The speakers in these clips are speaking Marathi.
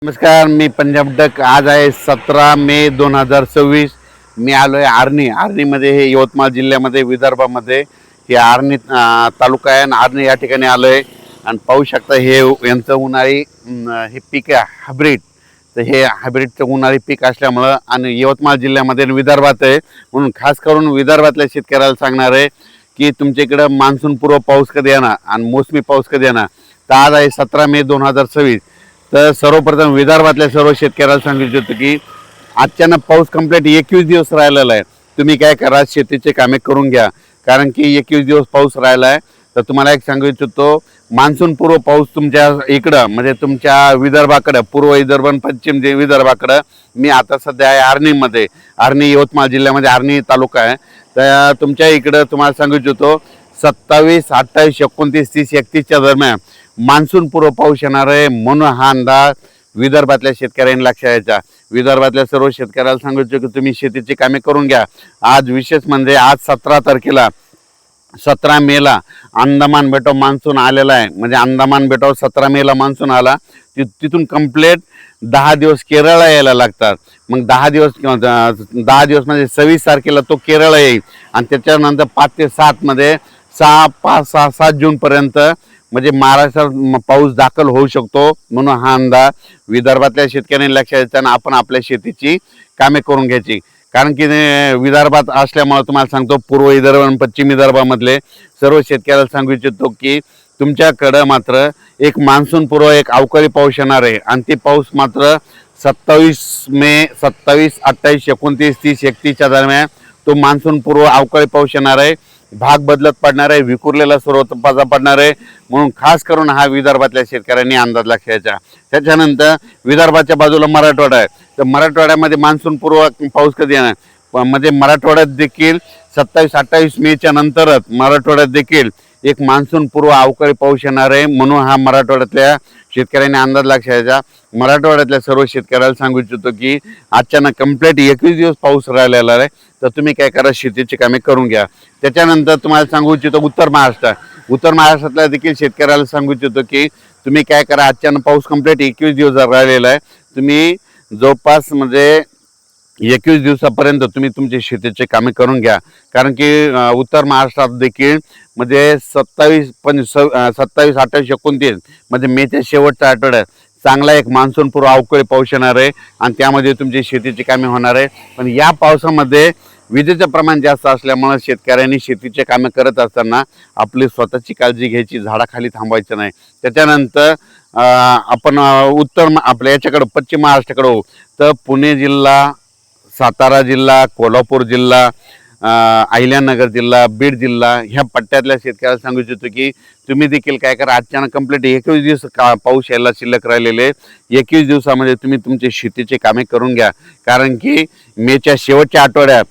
नमस्कार, मी पंजाब डक. आज आहे 17 मे 2026. मी आलो आहे आर्णीमध्ये. हे यवतमाळ जिल्ह्यामध्ये, विदर्भामध्ये हे आर्णी तालुका आहे आणि आर्णी या ठिकाणी आलो आहे. आणि पाहू शकता हे यांचं उन्हाळी हे पीक आहे हायब्रिड. तर हे हायब्रिडचं उन्हाळी पीक असल्यामुळं आणि यवतमाळ जिल्ह्यामध्ये विदर्भात आहे, म्हणून खास करून विदर्भातल्या शेतकऱ्याला सांगणार आहे की तुमच्या इकडं मान्सूनपूर्व पाऊस कधी येणार आणि मोसमी पाऊस कधी येणार. तर आज आहे 17 मे 2026. तर सर्वप्रथम विदर्भातल्या सर्व शेतकऱ्याला सांगू इच्छितो की अचानक पाऊस कंप्लीट 21 दिवस राहिलेला आहे. तुम्ही काय करा, शेतीचे कामे करून घ्या, कारण की 21 दिवस पाऊस राहिला आहे. तर तुम्हाला एक सांगू इच्छितो, मान्सून पूर्व पाऊस तुमच्या इकडं म्हणजे तुमच्या विदर्भाकडं, पूर्व विदर्भ आणि पश्चिम विदर्भाकडं. मी आता सध्या आहे आर्णीमध्ये. आर्णी यवतमाळ जिल्ह्यामध्ये आर्णी तालुका आहे. तर तुमच्या इकडं तुम्हाला सांगू इच्छितो 27, 28, 29, 30, 31च्या दरम्यान मान्सून पूर्व पाऊस येणार आहे, म्हणून हा अंदाज विदर्भातल्या शेतकऱ्यांनी लक्षात घ्यायचा. विदर्भातल्या सर्व शेतकऱ्याला सांगू इच्छितो की तुम्ही शेतीची कामे करून घ्या. आज विशेष म्हणजे आज 17 तारखेला 17 मेला अंदमान बेटाव मान्सून आलेला आहे. म्हणजे अंदमान बेटावर 17 मेला मान्सून आला. तिथून कंप्लीट 10 दिवस केरळला यायला लागतात. मग 10 दिवस म्हणजे 26 तारखेला तो केरळ येईल आणि त्याच्यानंतर 5 ते 7 मध्ये 7 जूनपर्यंत म्हणजे महाराष्ट्रात पाऊस दाखल होऊ शकतो. म्हणून हा अंदाज विदर्भातल्या शेतकऱ्यांनी लक्षात द्यायचा आणि आपण आपल्या शेतीची कामे करून घ्यायची. कारण की विदर्भात असल्यामुळे तुम्हाला सांगतो, पूर्व विदर्भ आणि पश्चिम विदर्भामधले सर्व शेतकऱ्याला सांगू इच्छितो की तुमच्याकडं मात्र एक मान्सून पूर्व एक अवकाळी पाऊस येणार आहे. आणि ते पाऊस मात्र 27 मे, 27, 28, 29, 30, 31च्या दरम्यान तो मान्सून पूर्व अवकाळी पाऊस येणार आहे. भाग बदलत पडणार आहे, विखुरलेला सर्वत्र पाजा पडणार आहे. म्हणून खास करून हा विदर्भातल्या शेतकऱ्यांनी अंदाज लक्षाचा. त्याच्यानंतर विदर्भाच्या बाजूला मराठवाडा आहे. तर मराठवाड्यामध्ये मान्सून पूर्व पाऊस कधी येणार, म्हणजे मराठवाड्यात देखील 27, 28 मेच्या नंतरच मराठवाड्यात देखील एक मान्सून पूर्व अवकाळी पाऊस येणार आहे. म्हणून हा मराठवाड्यातल्या शेतकऱ्यांनी अंदाज लक्षाचा. मराठवाड्यातल्या सर्व शेतकऱ्याला सांगू इच्छितो की अचानक कंप्लीट 21 दिवस पाऊस राहिलेला आहे. तर तुम्ही काय करा, शेतीची कामे करून घ्या. त्याच्यानंतर तुम्हाला सांगू इच्छितो उत्तर महाराष्ट्रातल्या देखील शेतकऱ्याला सांगू इच्छितो की तुम्ही काय करा, अचानक पाऊस कंप्लीट 21 दिवस राहिलेला आहे. तुम्ही जवळपास म्हणजे 21 दिवसापर्यंत तुम्ही तुमची शेतीची कामे करून घ्या. कारण की उत्तर महाराष्ट्रात देखील म्हणजे 27, 28, 29 म्हणजे मेच्या शेवटच्या आठवड्यात चांगला एक मान्सून पूर्व अवकाळी पाऊस येणार आहे आणि त्यामध्ये तुमची शेतीची कामे होणार आहे. पण या पावसामध्ये विजेचं प्रमाण जास्त असल्यामुळे शेतकऱ्यांनी शेतीचे कामे करत असताना आपली स्वतःची काळजी घ्यायची, झाडाखाली थांबायचं नाही. त्याच्यानंतर आपण आपल्या याच्याकडं पश्चिम महाराष्ट्राकडे होऊ तर पुणे जिल्हा, सातारा जिल्हा, कोल्हापूर जिल्हा, अहिल्यानगर जिल्हा, बीड जिल्हा ह्या पट्ट्यातल्या शेतकऱ्याला सांगू इच्छितो की तुम्ही देखील काय करा, अचानक कंप्लीट 21 दिवस पाऊस यायला शिल्लक राहिलेले 21 दिवसामध्ये तुम्ही तुमची शेतीची कामे करून घ्या. कारण की मेच्या शेवटच्या आठवड्यात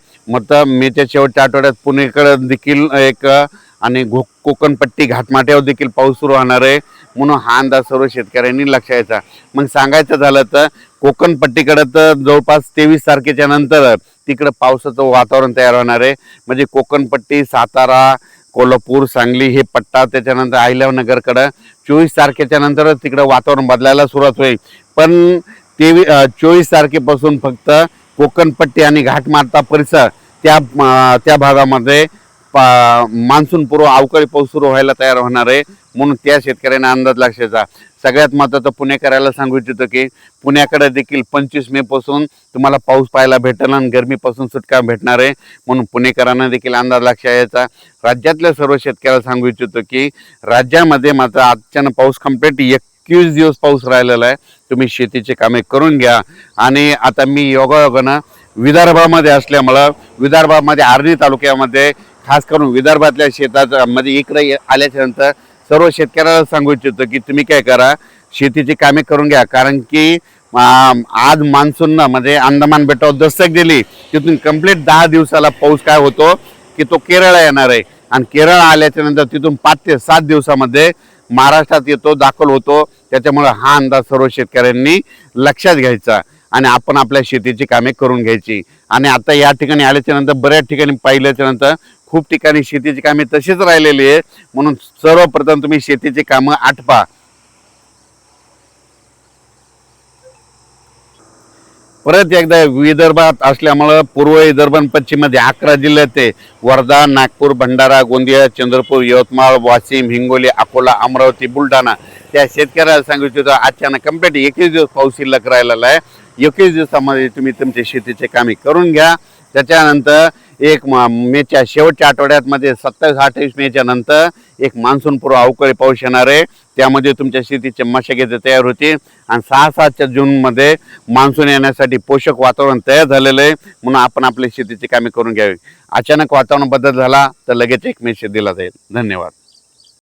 पुणेकडे देखील एक आणि कोकणपट्टी घाटमाट्यावर देखील पाऊस सुरू होणार आहे. म्हणून हा अंदाज सर्व शेतकऱ्यांनी लक्षात घ्यायचा. मग सांगायचं झालं तर कोकणपट्टीकडे तर जवळपास 23 तारखेच्या नंतर तिकडं पावसाचं वातावरण तयार होणार आहे. म्हणजे कोकणपट्टी, सातारा, कोल्हापूर, सांगली हे पट्टा, त्याच्यानंतर अहिल्यानगरकडं 24 तारखेच्या नंतर तिकडं वातावरण बदलायला सुरुवात होईल. पण 24 तारखेपासून फक्त कोकणपट्टी आणि घाटमाटा परिसर त्या भागामध्ये मान्सून पूर्व अवकाळी पाऊस सुरू व्हायला तयार होणार आहे. म्हणून त्या शेतकऱ्यांना अंदाज लक्षाचा. सगळ्यात महत्त्वाचं पुणेकराला सांगू इच्छितो की पुण्याकडे देखील 25 मे पासून तुम्हाला पाऊस पाहायला भेटेल आणि गरमीपासून सुटका भेटणार आहे. म्हणून पुणेकरांना देखील अंदाज लक्षात यायचा. राज्यातल्या सर्व शेतकऱ्याला सांगू इच्छितो की राज्यामध्ये मात्र अचानक पाऊस कंप्लीट 21 दिवस पाऊस राहिलेला आहे. तुम्ही शेतीची कामे करून घ्या. आणि आता मी योगायोगानं विदर्भामध्ये असल्यामुळं विदर्भामध्ये आर्णी तालुक्यामध्ये खास करून विदर्भातल्या शेताचं म्हणजे इकडे आल्याच्या नंतर सर्व शेतकऱ्याला सांगू इच्छितो की तुम्ही काय करा, शेतीची कामे करून घ्या. कारण की आज मान्सूननं म्हणजे अंदमान बेटावर दस्तक दिली. तिथून कंप्लीट 10 दिवसाला पाऊस काय होतो की तो केरळला येणार आहे. आणि केरळ आल्याच्या नंतर तिथून 5 ते 7 दिवसामध्ये महाराष्ट्रात येतो, दाखल होतो. त्याच्यामुळे हा अंदाज सर्व शेतकऱ्यांनी लक्षात घ्यायचा आणि आपण आपल्या शेतीची कामे करून घ्यायची. आणि आता या ठिकाणी आल्याच्या नंतर बऱ्याच ठिकाणी पाहिल्याच्या नंतर खूप ठिकाणी शेतीची कामे तशीच राहिलेली आहे. म्हणून सर्वप्रथम तुम्ही शेतीची कामं आटपा. परत एकदा विदर्भात असल्यामुळं पूर्व विदर्भ आणि पश्चिममध्ये 11 जिल्ह्यात ते वर्धा, नागपूर, भंडारा, गोंदिया, चंद्रपूर, यवतमाळ, वाशिम, हिंगोली, अकोला, अमरावती, बुलढाणा त्या शेतकऱ्याला सांगू इच्छितो अचानक कंप्लीट 21 दिवस पाऊस शिल्लक राहिलेला आहे. 21 दिवसामध्ये तुम्ही तुमच्या शेतीचे कामे करून घ्या. त्याच्यानंतर मेच्या शेवटच्या आठवड्यामध्ये 27-28 मेच्या नंतर एक मान्सूनपूर्व अवकाळी पाऊस येणार आहे. त्यामध्ये तुमच्या शेतीचे मशागत तयार होतील आणि 6-7 जूनमध्ये मान्सून येण्यासाठी पोषक वातावरण तयार झालेलं आहे. म्हणून आपण आपल्या शेतीची कामे करून घ्यावी. अचानक वातावरण बदल झाला तर लगेच एक मेसेज दिला जाईल. धन्यवाद.